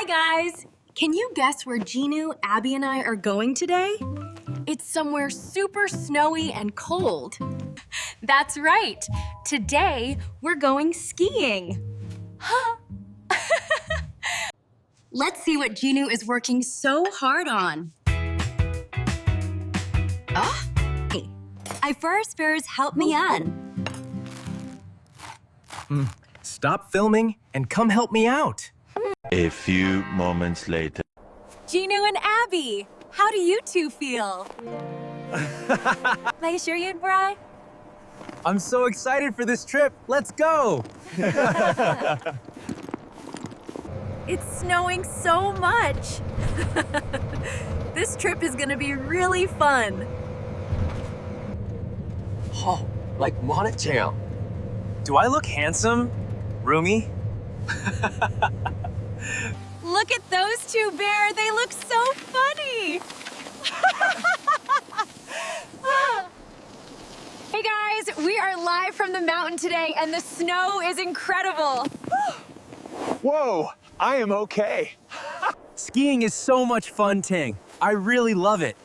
guys! Can you guess where Jinu, Abby, and I are going today? It's somewhere super snowy and cold. That's right. Today, we're going skiing. Let's see what Jinu is working so hard on. Hey, first help me on. Stop filming and come help me out. A few moments later. Jinu and Abby, how do you two feel? They sure you'd Bri? I'm so excited for this trip. Let's go. It's snowing so much. This trip is gonna be really fun. Oh, like Monet-chan. Do I look handsome, Rumi? Look at those two, Bear. They look so funny. Hey guys, we are live from the mountain today and the snow is incredible. Whoa, I am okay. Skiing is so much fun, Ting. I really love it.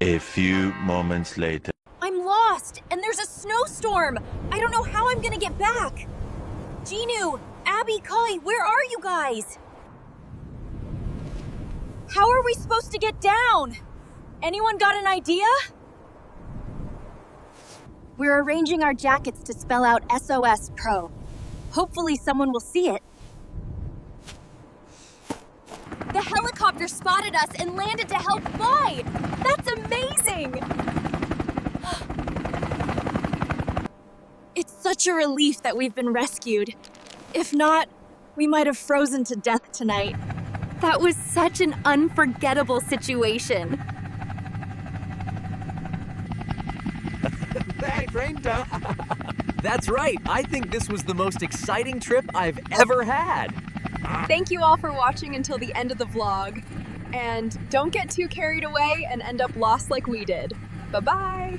A few moments later. I'm lost and there's a snowstorm. I don't know how I'm gonna get back. Jinu, Abby, Kai, where are you guys? How are we supposed to get down? Anyone got an idea? We're arranging our jackets to spell out SOS Pro. Hopefully someone will see it. The helicopter spotted us and landed to help Kai. That's amazing! It's such a relief that we've been rescued. If not, we might have frozen to death tonight. That was such an unforgettable situation. That's right. I think this was the most exciting trip I've ever had. Thank you all for watching until the end of the vlog. And don't get too carried away and end up lost like we did. Bye-bye.